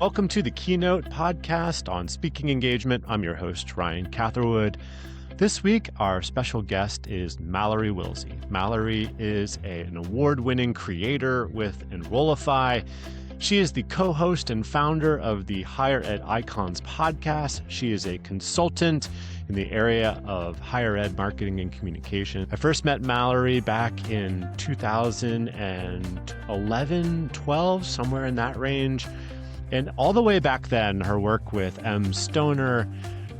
Welcome to the Keynote podcast on speaking engagement. I'm your host, Ryan Catherwood. This week, our special guest is Mallory Willsea. Mallory is an award-winning creator with Enrollify. She is the co-host and founder of the Higher Ed Icons podcast. She is a consultant in the area of higher ed marketing and communication. I first met Mallory back in 2011, 12, somewhere in that range. And all the way back then, her work with M. Stoner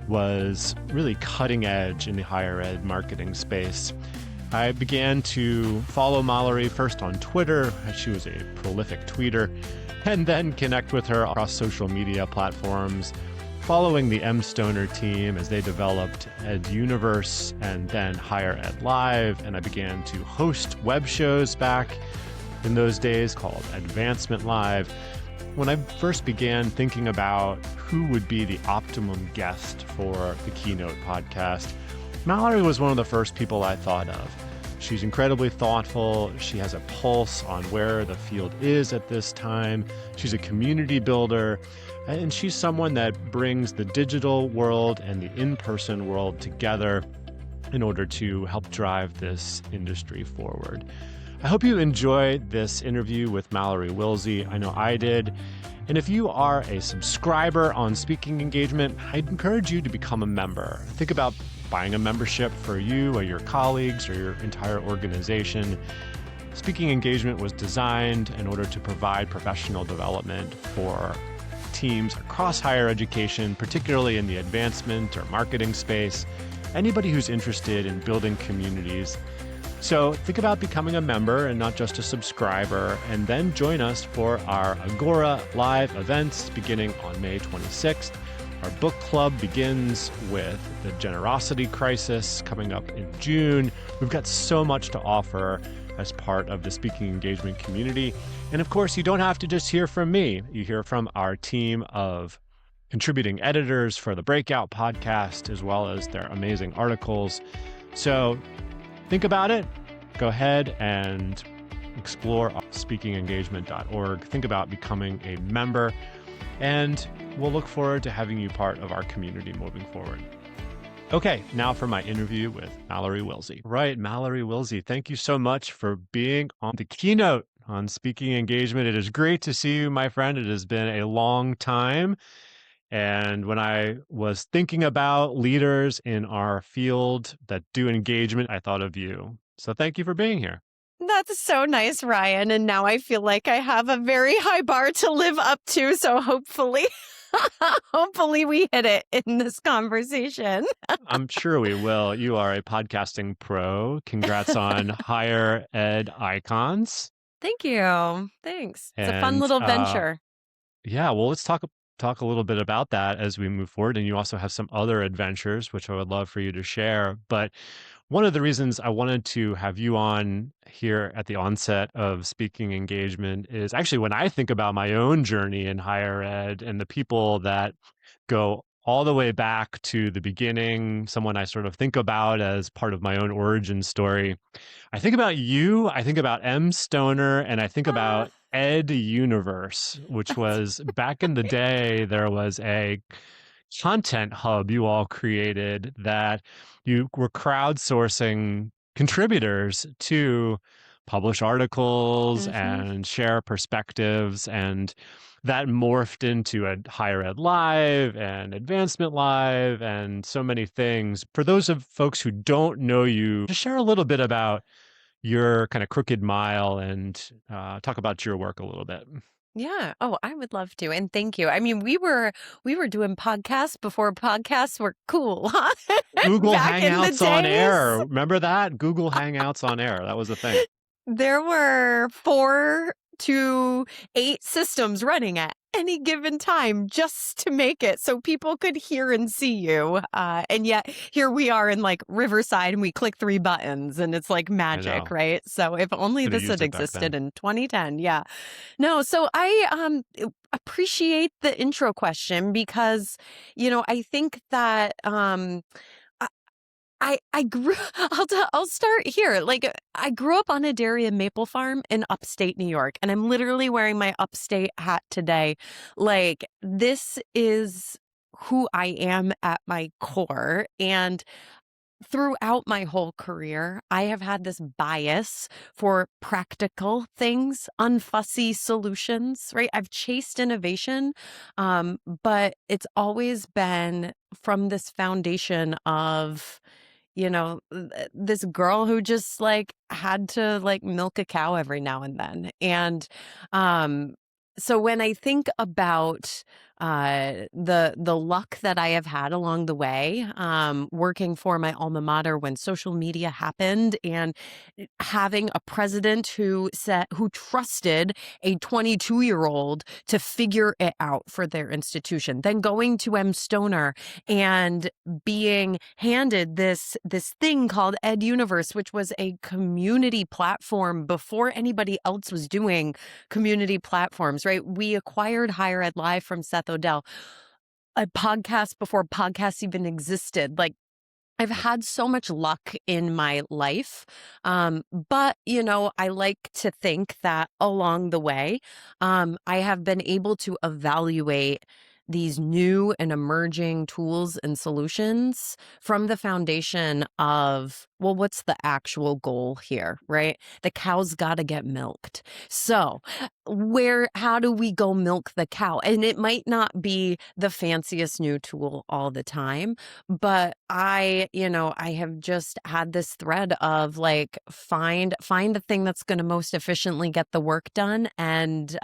was really cutting edge in the higher ed marketing space. I began to follow Mallory first on Twitter. She was a prolific tweeter, and then connect with her across social media platforms, following the M. Stoner team as they developed Ed Universe and then Higher Ed Live. And I began to host web shows back in those days called Advancement Live. When I first began thinking about who would be the optimum guest for the Keynote podcast, Mallory was one of the first people I thought of. She's incredibly thoughtful. She has a pulse on where the field is at this time. She's a community builder, and she's someone that brings the digital world and the in-person world together in order to help drive this industry forward. I hope you enjoyed this interview with Mallory Willsea. I know I did. And if you are a subscriber on Speaking Engagement, I'd encourage you to become a member. Think about buying a membership for you or your colleagues or your entire organization. Speaking Engagement was designed in order to provide professional development for teams across higher education, particularly in the advancement or marketing space, anybody who's interested in building communities. So think about becoming a member and not just a subscriber, and then join us for our Agora live events beginning on May 26th. Our book club begins with The Generosity Crisis coming up in June. We've got so much to offer as part of the Speaking Engagement community. And of course, you don't have to just hear from me. You hear from our team of contributing editors for the Breakout podcast, as well as their amazing articles. So think about it. Go ahead and explore speakingengagement.org. Think about becoming a member, and we'll look forward to having you part of our community moving forward. Okay, now for my interview with Mallory Willsea. Right, Mallory Willsea, thank you so much for being on the Keynote on Speaking Engagement. It is great to see you, my friend. It has been a long time. And when I was thinking about leaders in our field that do engagement, I thought of you. So thank you for being here. That's so nice, Ryan. And now I feel like I have a very high bar to live up to. So hopefully, hopefully we hit it in this conversation. I'm sure we will. You are a podcasting pro. Congrats on Higher Ed Icons. Thank you. Thanks. It's a fun And, little venture. Yeah, well, let's talk a little bit about that as we move forward. And you also have some other adventures, which I would love for you to share. But one of the reasons I wanted to have you on here at the onset of Speaking Engagement is actually when I think about my own journey in higher ed and the people that go all the way back to the beginning, someone I sort of think about as part of my own origin story. I think about you, I think about M. Stoner, and I think about Ed Universe, which was back in the day, there was a content hub you all created that you were crowdsourcing contributors to publish articles and share perspectives, and that morphed into a Higher Ed Live and Advancement Live and so many things. For those of folks who don't know you, just share a little bit about your kind of crooked mile and talk about your work a little bit. Yeah. Oh, I would love to. And thank you. I mean, we were doing podcasts before podcasts were cool, huh? Google Back in the Hangouts on days. Air. Remember that? Google Hangouts on Air. That was a thing. There were 4 to 8 systems running at any given time just to make it so people could hear and see you. And yet here we are in like Riverside and we click 3 buttons and it's like magic, right? So if only this had existed in 2010. Yeah. No, so I appreciate the intro question because, you know, I think that I grew I'll start here. Like, I grew up on a dairy and maple farm in upstate New York, and I'm literally wearing my upstate hat today. Like, this is who I am at my core, and throughout my whole career, I have had this bias for practical things, unfussy solutions, right? I've chased innovation, but it's always been from this foundation of, this girl who just like had to like milk a cow every now and then. And um, so when I think about the luck that I have had along the way, working for my alma mater when social media happened, and having a president who trusted a 22-year-old to figure it out for their institution, then going to M. Stoner and being handed this thing called Ed Universe, which was a community platform before anybody else was doing community platforms, right? We acquired Higher Ed Live from Seth Odell, a podcast before podcasts even existed. Like, I've had so much luck in my life. But, I like to think that along the way, I have been able to evaluate these new and emerging tools and solutions from the foundation of, well, what's the actual goal here, right? The cow's got to get milked. So, how do we go milk the cow? And it might not be the fanciest new tool all the time, but I have just had this thread of like, find the thing that's going to most efficiently get the work done, and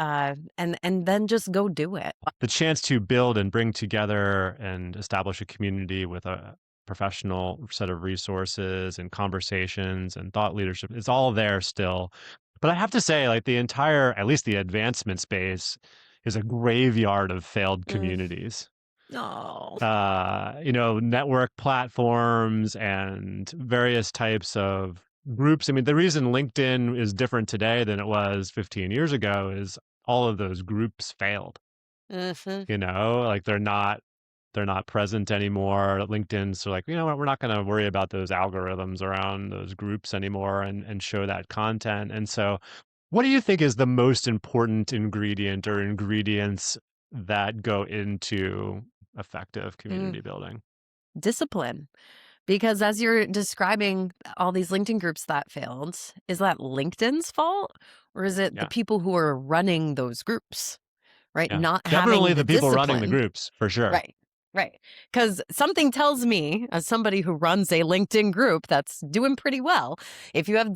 then just go do it. The chance to build and bring together and establish a community with a professional set of resources and conversations and thought leadership is all there still. But I have to say, like, the entire, at least the advancement space, is a graveyard of failed Mm. communities. Oh. Network platforms and various types of groups. I mean, the reason LinkedIn is different today than it was 15 years ago is all of those groups failed. Mhm. Like they're not present anymore. LinkedIn's like, you know what, we're not going to worry about those algorithms around those groups anymore and show that content. And so, what do you think is the most important ingredient or ingredients that go into effective Mm. community building? Discipline. Because as you're describing all these LinkedIn groups that failed, is that LinkedIn's fault, or is it the Yeah. people who are running those groups, right? Yeah. Not Definitely having the the people running the discipline. groups, for sure. Right. Right. Because something tells me, as somebody who runs a LinkedIn group that's doing pretty well, if you have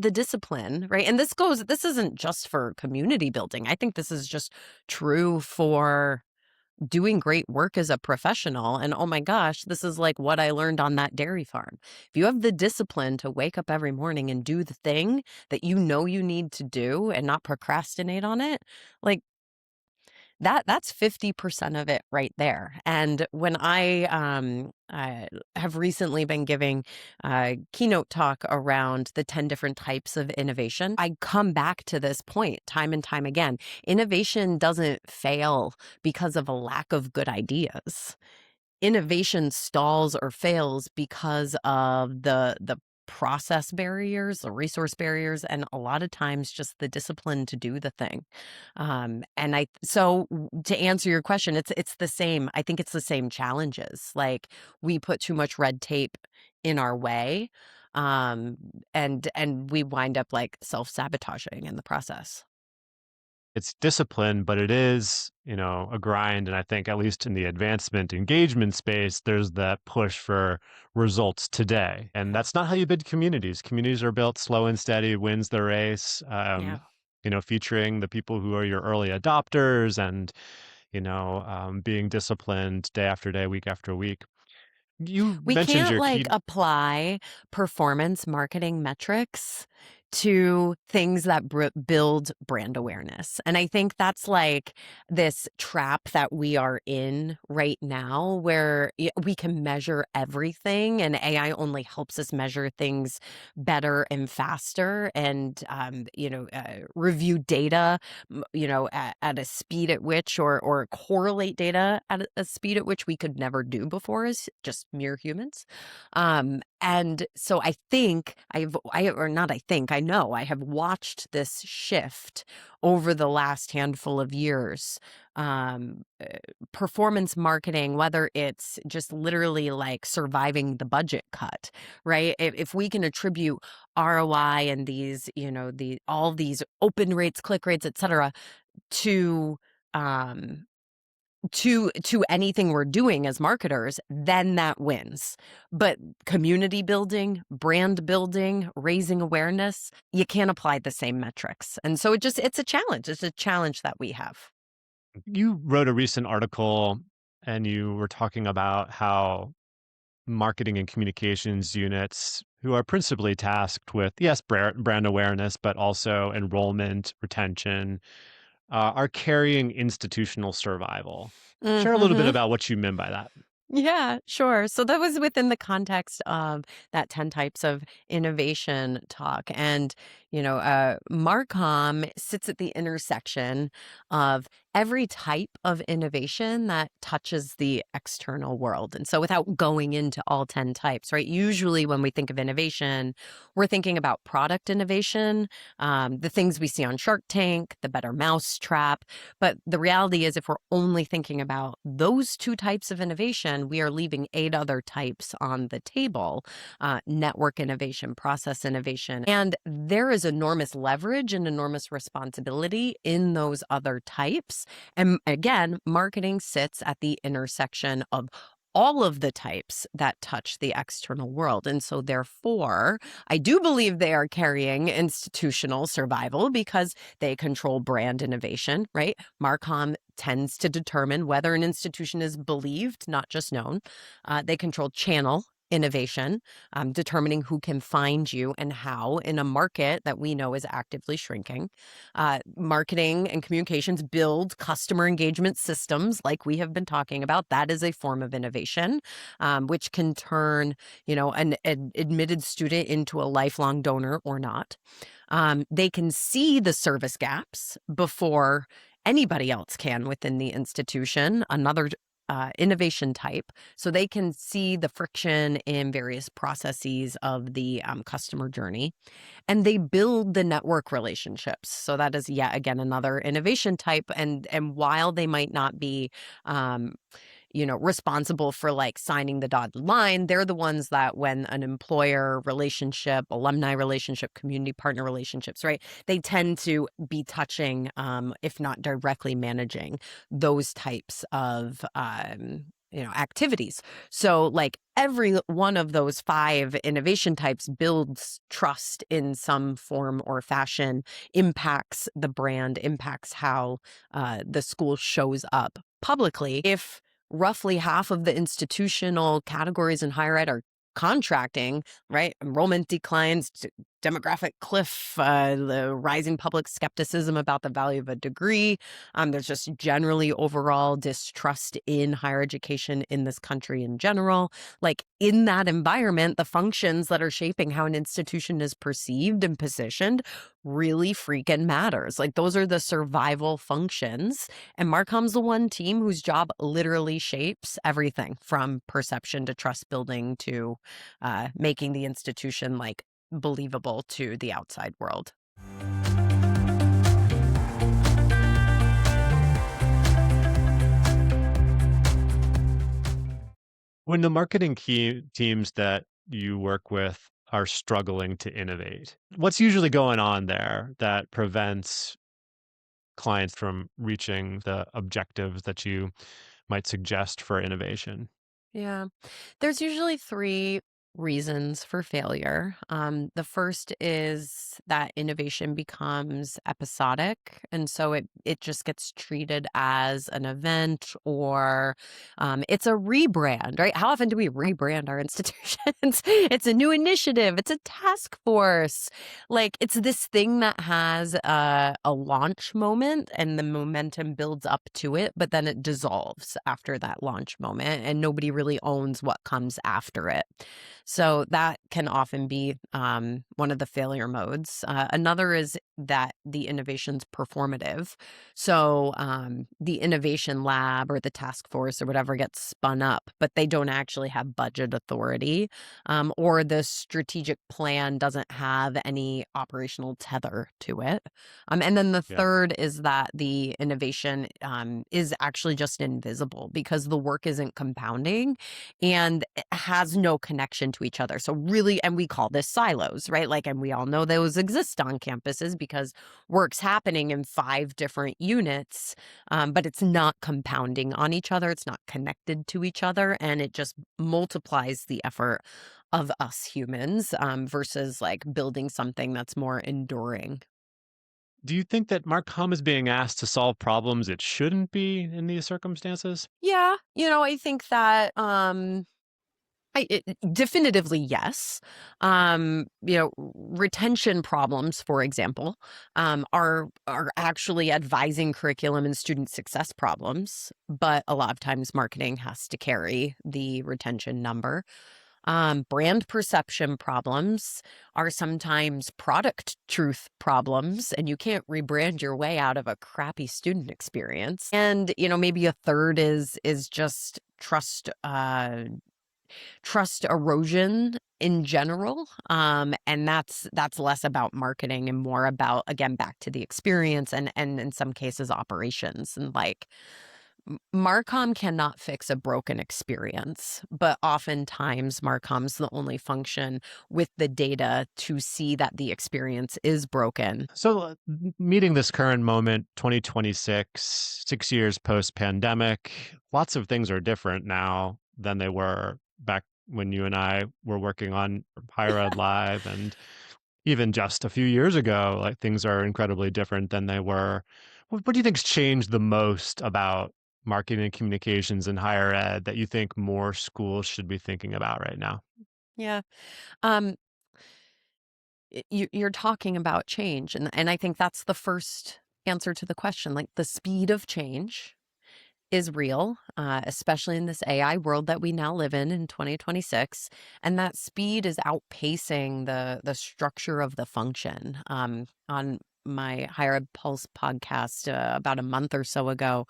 the discipline, right? And this isn't just for community building. I think this is just true for doing great work as a professional. And oh my gosh, this is like what I learned on that dairy farm. If you have the discipline to wake up every morning and do the thing that you know you need to do and not procrastinate on it, like that's 50% of it right there. And when I have recently been giving a keynote talk around the 10 different types of innovation, I come back to this point time and time again. Innovation doesn't fail because of a lack of good ideas. Innovation stalls or fails because of the process barriers, the resource barriers, and a lot of times just the discipline to do the thing. To answer your question, it's the same. I think it's the same challenges. Like, we put too much red tape in our way, um, and we wind up like self-sabotaging in the process. It's discipline, but it is, a grind. And I think, at least in the advancement engagement space, there's that push for results today. And that's not how you build communities. Communities are built slow and steady, wins the race, Yeah. featuring the people who are your early adopters and, being disciplined day after day, week after week. You We mentioned can't your like key. apply performance marketing metrics to things that build brand awareness. And I think that's like this trap that we are in right now where we can measure everything, and AI only helps us measure things better and faster, and review data at a speed at which, or correlate data at a speed at which we could never do before as just mere humans. And so I think I know I have watched this shift over the last handful of years. Um, uh, Performance marketing, whether it's just literally like surviving the budget cut, right? If we can attribute ROI and these, all these open rates, click rates, et cetera, to um, to anything we're doing as marketers, then that wins. But community building, brand building, raising awareness, you can't apply the same metrics. And so it's a challenge. It's a challenge that we have. You wrote a recent article and you were talking about how marketing and communications units, who are principally tasked with, yes, brand awareness, but also enrollment, retention, are carrying institutional survival. Share a little bit Hmm. about what you meant by that. Yeah, sure. So that was within the context of that 10 types of innovation talk. And, Marcomm sits at the intersection of every type of innovation that touches the external world. And so without going into all 10 types, right? Usually when we think of innovation, we're thinking about product innovation, the things we see on Shark Tank, the better mousetrap. But the reality is, if we're only thinking about those two types of innovation, we are leaving 8 other types on the table: network innovation, process innovation. And there is enormous leverage and enormous responsibility in those other types. And again, marketing sits at the intersection of all of the types that touch the external world. And so, therefore, I do believe they are carrying institutional survival because they control brand innovation, right? Marcom tends to determine whether an institution is believed, not just known. They control channel innovation, determining who can find you and how in a market that we know is actively shrinking. Marketing and communications build customer engagement systems like we have been talking about. That is a form of innovation, which can turn, an admitted student into a lifelong donor or not. They can see the service gaps before anybody else can within the institution, another innovation type. So they can see the friction in various processes of the customer journey, and they build the network relationships. So that is yet again another innovation type. And while they might not be responsible for like signing the dotted line, they're the ones that when an employer relationship, alumni relationship, community partner relationships, right? They tend to be touching, if not directly managing those types of, activities. So like every one of those 5 innovation types builds trust in some form or fashion, impacts the brand, impacts how the school shows up publicly. If roughly half of the institutional categories in higher ed are contracting, right? Enrollment declines, demographic cliff, the rising public skepticism about the value of a degree. There's just generally overall distrust in higher education in this country in general. Like in that environment, the functions that are shaping how an institution is perceived and positioned really freaking matters. Like those are the survival functions. And Marcom's the one team whose job literally shapes everything from perception to trust building to making the institution like believable to the outside world. When the marketing key teams that you work with are struggling to innovate, what's usually going on there that prevents clients from reaching the objectives that you might suggest for innovation? Yeah. There's usually 3 reasons for failure. The first is that innovation becomes episodic, and so it just gets treated as an event, or it's a rebrand, right? How often do we rebrand our institutions? It's a new initiative. It's a task force. Like, it's this thing that has a launch moment, and the momentum builds up to it, but then it dissolves after that launch moment, and nobody really owns what comes after it. So that can often be one of the failure modes. Another is that the innovation's performative. So the innovation lab or the task force or whatever gets spun up, but they don't actually have budget authority, or the strategic plan doesn't have any operational tether to it. And then the Yeah. third is that the innovation is actually just invisible because the work isn't compounding and it has no connection to each other. So really, and we call this silos, right? Like, and we all know those exist on campuses because work's happening in 5 different units, but it's not compounding on each other. It's not connected to each other, and it just multiplies the effort of us humans versus like building something that's more enduring. Do you think that Marcom is being asked to solve problems it shouldn't be in these circumstances? Yeah, I think that definitively yes. Retention problems, for example, are actually advising curriculum and student success problems, but a lot of times marketing has to carry the retention number. Brand perception problems are sometimes product truth problems, and you can't rebrand your way out of a crappy student experience. And maybe a third is just trust erosion in general, and that's less about marketing and more about, again, back to the experience and in some cases operations. And like, Marcom cannot fix a broken experience, but oftentimes Marcom's the only function with the data to see that the experience is broken. So, meeting this current moment, 2026, 6 years post pandemic, lots of things are different now than they were back when you and I were working on Higher Ed Live. And even just a few years ago, like, things are incredibly different than they were. What do you think's changed the most about marketing and communications in higher ed that you think more schools should be thinking about right now? Yeah. Um, you're talking about change. And I think that's the first answer to the question. Like, the speed of change is real, especially in this AI world that we now live in 2026. And that speed is outpacing the structure of the function. On my Higher Ed Pulse podcast about a month or so ago,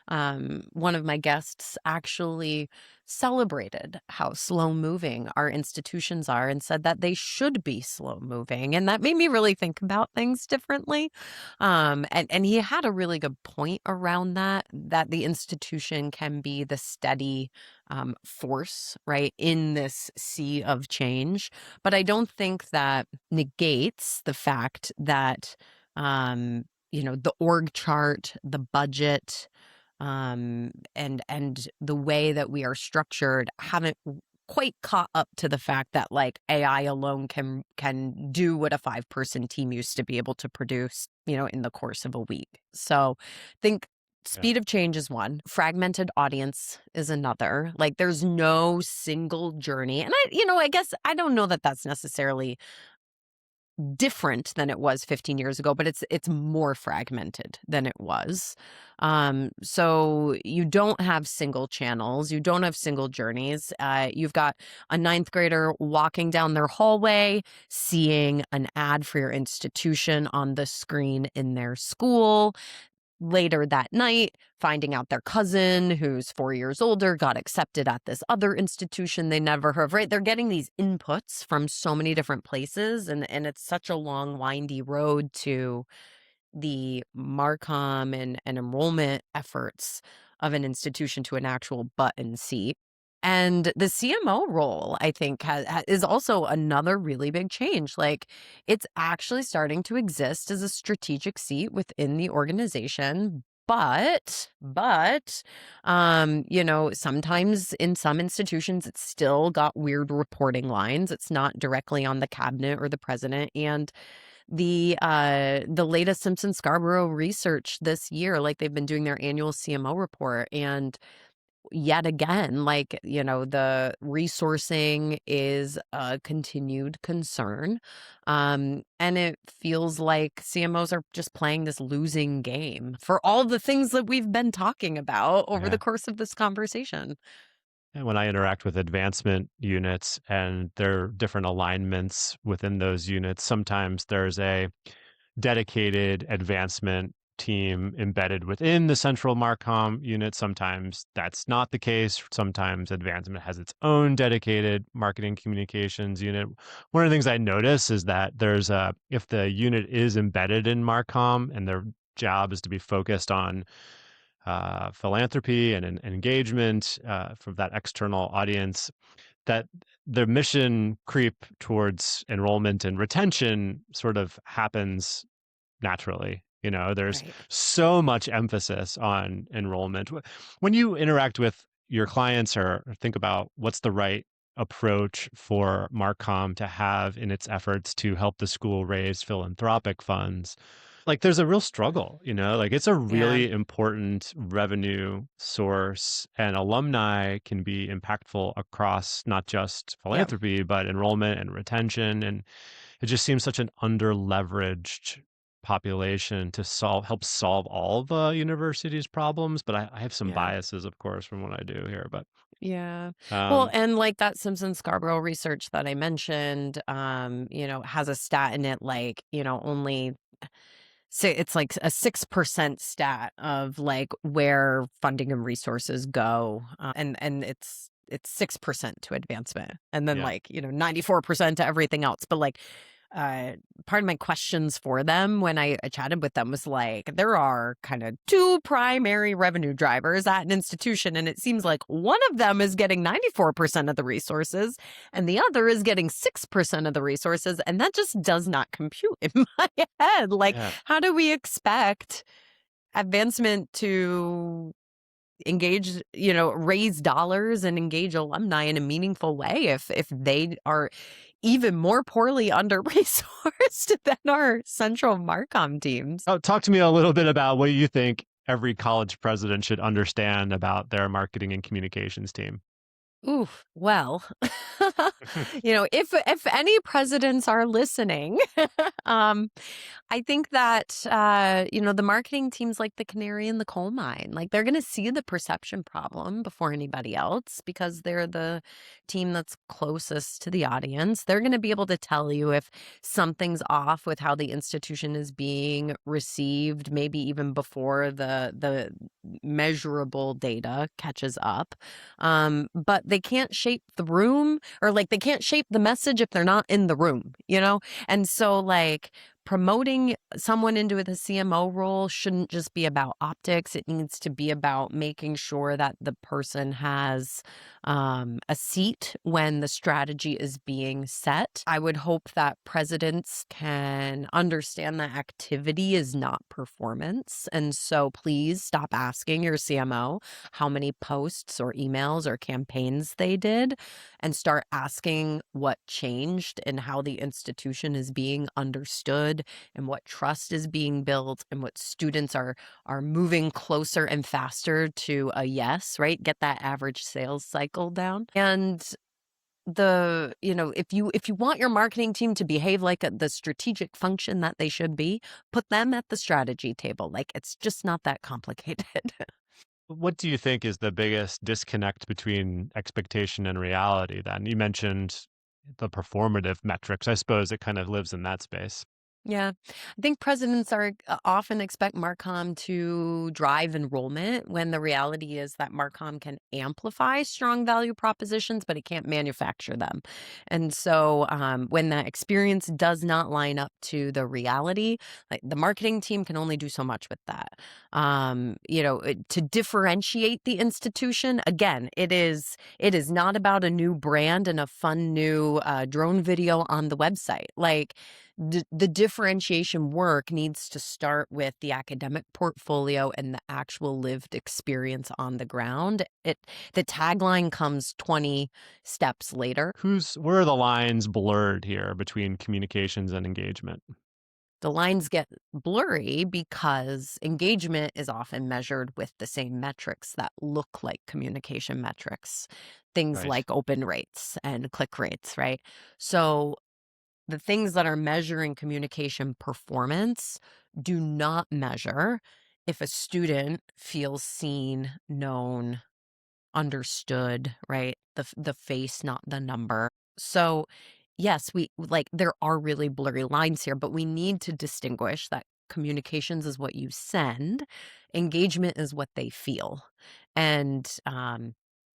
one of my guests actually celebrated how slow moving our institutions are and said that they should be slow moving. And that made me really think about things differently. And he had a really good point around that the institution can be the steady force, right, in this sea of change. But I don't think that negates the fact that, the org chart, the budget, and the way that we are structured haven't quite caught up to the fact that like AI alone can do what a 5-person team used to be able to produce, in the course of a week. So I think Yeah. speed of change is one. Fragmented audience is another. Like, there's no single journey. And I guess I don't know that that's necessarily different than it was 15 years ago, but it's more fragmented than it was. So you don't have single channels, you don't have single journeys. You've got a 9th grader walking down their hallway, seeing an ad for your institution on the screen in their school. Later that night, finding out their cousin, who's 4 years older, got accepted at this other institution they never heard of, right? They're getting these inputs from so many different places, and it's such a long, windy road to the Marcom and enrollment efforts of an institution to an actual button seat. And the CMO role, I think, is also another really big change. Like, it's actually starting to exist as a strategic seat within the organization, sometimes in some institutions, it's still got weird reporting lines. It's not directly on the cabinet or the president. And the latest Simpson Scarborough research this year, like they've been doing their annual CMO report, and yet again, the resourcing is a continued concern. And it feels like CMOs are just playing this losing game for all the things that we've been talking about over the Yeah. course of this conversation. And when I interact with advancement units and there are different alignments within those units, sometimes there's a dedicated advancement team embedded within the central Marcom unit. Sometimes that's not the case. Sometimes advancement has its own dedicated marketing communications unit. One of the things I notice is that if the unit is embedded in Marcom and their job is to be focused on philanthropy and engagement from that external audience, that the mission creep towards enrollment and retention sort of happens naturally. There's Right. so much emphasis on enrollment. When you interact with your clients or think about what's the right approach for Marcom to have in its efforts to help the school raise philanthropic funds, like there's a real struggle, like it's a Yeah. really important revenue source, and alumni can be impactful across not just Yep. philanthropy, but enrollment and retention. And it just seems such an under-leveraged population to help solve all the university's problems. But I have some Yeah. biases, of course, from what I do here. But Yeah. Well, um, and like that Simpson Scarborough research that I mentioned, has a stat in it, only it's like a 6% stat of like where funding and resources go. And it's 6% to advancement, and then yeah. 94% to everything else. But part of my questions for them when I chatted with them was like, there are kind of two primary revenue drivers at an institution, and it seems like one of them is getting 94% of the resources and the other is getting 6% of the resources, and that just does not compute in my head. Like, Yeah. how do we expect advancement to engage, raise dollars and engage alumni in a meaningful way if they are even more poorly under resourced than our central Marcom teams? Oh, talk to me a little bit about what you think every college president should understand about their marketing and communications team. Ooh, well, if any presidents are listening, um, I think that the marketing team's like the canary in the coal mine. Like they're going to see the perception problem before anybody else because they're the team that's closest to the audience. They're going to be able to tell you if something's off with how the institution is being received, maybe even before the measurable data catches up. But they can't shape the room, or like they can't shape the message if they're not in the room, And so like promoting someone into the CMO role shouldn't just be about optics. It needs to be about making sure that the person has a seat when the strategy is being set. I would hope that presidents can understand that activity is not performance. And so please stop asking your CMO how many posts or emails or campaigns they did, and start asking what changed and how the institution is being understood and what trust is being built and what students are moving closer and faster to a yes, right? Get that average sales cycle down. And if you want your marketing team to behave like the strategic function that they should be, put them at the strategy table. Like it's just not that complicated. What do you think is the biggest disconnect between expectation and reality then? You mentioned the performative metrics. I suppose it kind of lives in that space. Yeah. I think presidents are often expect Marcom to drive enrollment when the reality is that Marcom can amplify strong value propositions, but it can't manufacture them. And so when that experience does not line up to the reality, like the marketing team can only do so much with that. To differentiate the institution, again, it is not about a new brand and a fun new drone video on the website. Like the differentiation work needs to start with the academic portfolio and the actual lived experience on the ground. The tagline comes 20 steps later. Where are the lines blurred here between communications and engagement? The lines get blurry because engagement is often measured with the same metrics that look like communication metrics, things Right. like open rates and click rates, right? So the things that are measuring communication performance do not measure if a student feels seen, known, understood, right? The face, not the number. So, yes, we like there are really blurry lines here, but we need to distinguish that communications is what you send, engagement is what they feel. And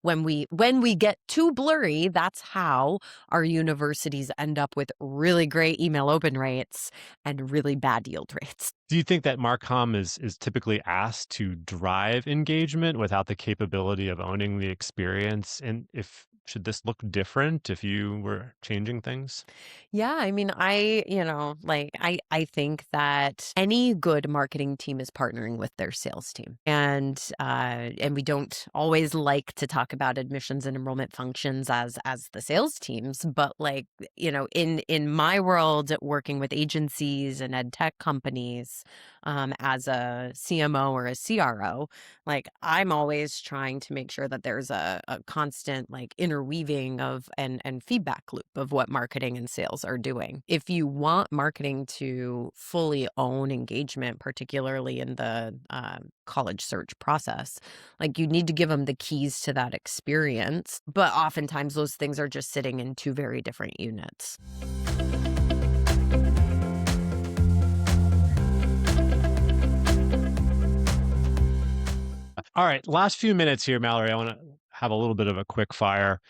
when we get too blurry, that's how our universities end up with really great email open rates and really bad yield rates. Do you think that Marcom is typically asked to drive engagement without the capability of owning the experience? And if should this look different if you were changing things? Yeah, I mean, I think that any good marketing team is partnering with their sales team. And we don't always like to talk about admissions and enrollment functions as the sales teams, but in my world working with agencies and ed tech companies, as a CMO or a CRO, like I'm always trying to make sure that there's a constant like interweaving of and feedback loop of what marketing and sales are doing. If you want marketing to fully own engagement, particularly in the college search process, like you need to give them the keys to that experience. But oftentimes those things are just sitting in two very different units. All right, last few minutes here, Mallory. I want to have a little bit of a quick fire.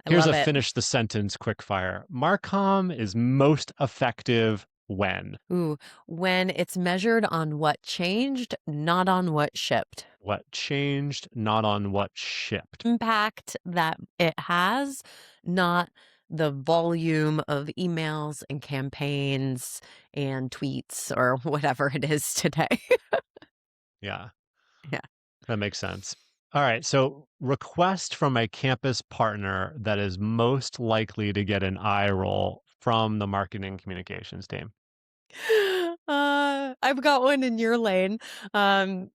I Here's love a it. finish the sentence quick fire. Marcom is most effective when? Ooh, when it's measured on what changed, not on what shipped. What changed, not on what shipped. Impact that it has, not the volume of emails and campaigns and tweets or whatever it is today. Yeah, Yeah. that makes sense. All right, so request from a campus partner that is most likely to get an eye roll from the marketing communications team. I've got one in your lane. Um,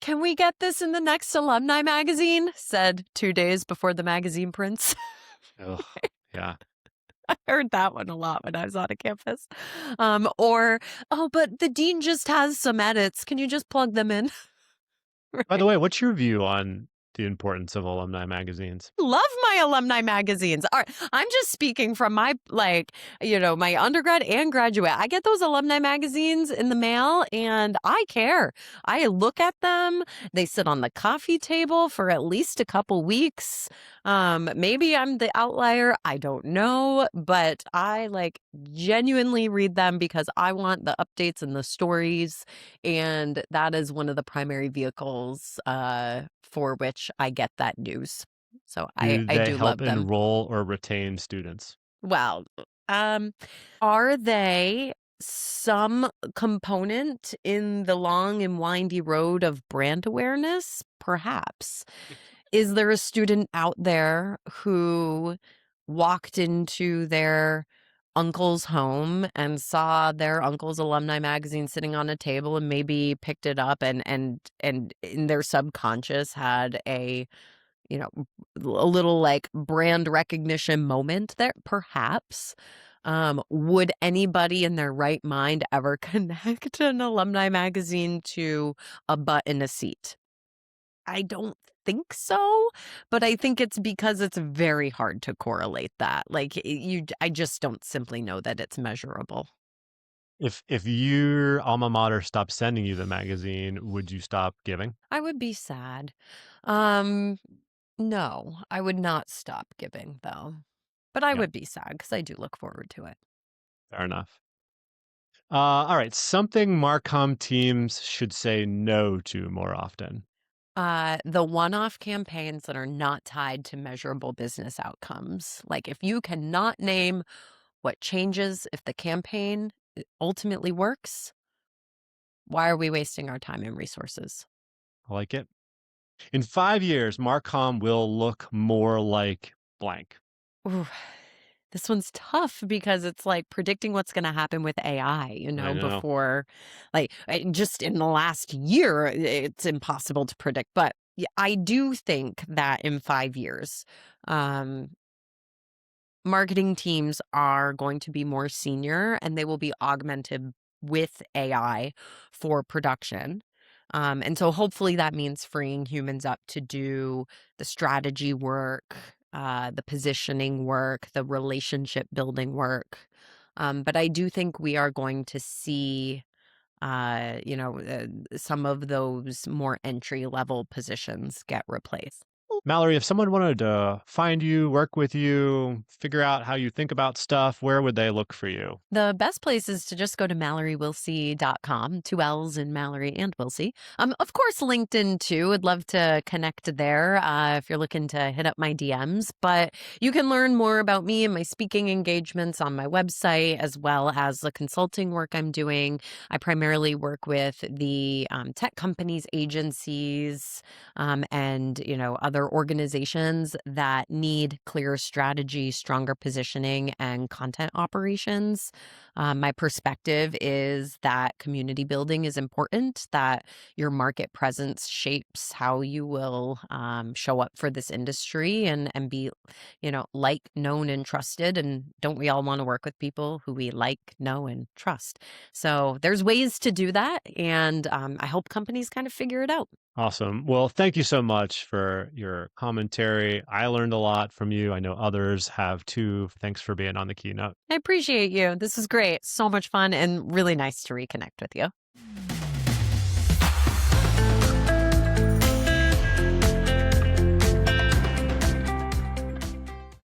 can we get this in the next alumni magazine? Said 2 days before the magazine prints. Ugh, yeah. I heard that one a lot when I was on a campus. Or, oh, but the dean just has some edits. Can you just plug them in? By the way, what's your view on the importance of alumni magazines? Love my alumni magazines. All right, I'm just speaking from my my undergrad and graduate. I get those alumni magazines in the mail and I care. I look at them. They sit on the coffee table for at least a couple weeks. Maybe I'm the outlier. I don't know, but I genuinely read them because I want the updates and the stories, and that is one of the primary vehicles for which I get that news. So I Do I they do help love them. enroll or retain students? Well, um, are they some component in the long and windy road of brand awareness? Perhaps. Is there a student out there who walked into their uncle's home and saw their uncle's alumni magazine sitting on a table and maybe picked it up and in their subconscious had you know, a little like brand recognition moment there, perhaps. Would anybody in their right mind ever connect an alumni magazine to a butt in a seat? I don't think so, but I think it's because it's very hard to correlate that. I just don't simply know that it's measurable. If your alma mater stopped sending you the magazine, would you stop giving? I would be sad. Um, no, I would not stop giving though. But I Yeah, would be sad because I do look forward to it. fair enough. All right, something Marcom teams should say no to more often. The one-off campaigns that are not tied to measurable business outcomes. Like if you cannot name what changes if the campaign ultimately works, why are we wasting our time and resources? I like it. In 5 years, Marcom will look more like blank. Ooh, this one's tough because it's like predicting what's going to happen with AI, I know. before, like, just in the last year, it's impossible to predict. But yeah, I do think that in 5 years, um, marketing teams are going to be more senior and they will be augmented with AI for production. And so hopefully that means freeing humans up to do the strategy work, the positioning work, the relationship building work. But I do think we are going to see, some of those more entry level positions get replaced. Mallory, if someone wanted to find you, work with you, figure out how you think about stuff, where would they look for you? The best place is to just go to MalloryWillsea.com, two L's in Mallory and Willsea. Of course, LinkedIn too. I'd love to connect there if you're looking to hit up my DMs. But you can learn more about me and my speaking engagements on my website, as well as the consulting work I'm doing. I primarily work with the tech companies, agencies, and other organizations that need clear strategy, stronger positioning, and content operations. My perspective is that community building is important, that your market presence shapes how you will show up for this industry and be, like, known, and trusted. And don't we all want to work with people who we like, know, and trust? So there's ways to do that. And I hope companies kind of figure it out. Awesome. Well, thank you so much for your commentary. I learned a lot from you. I know others have too. Thanks for being on the keynote. I appreciate you. This was great. So much fun and really nice to reconnect with you.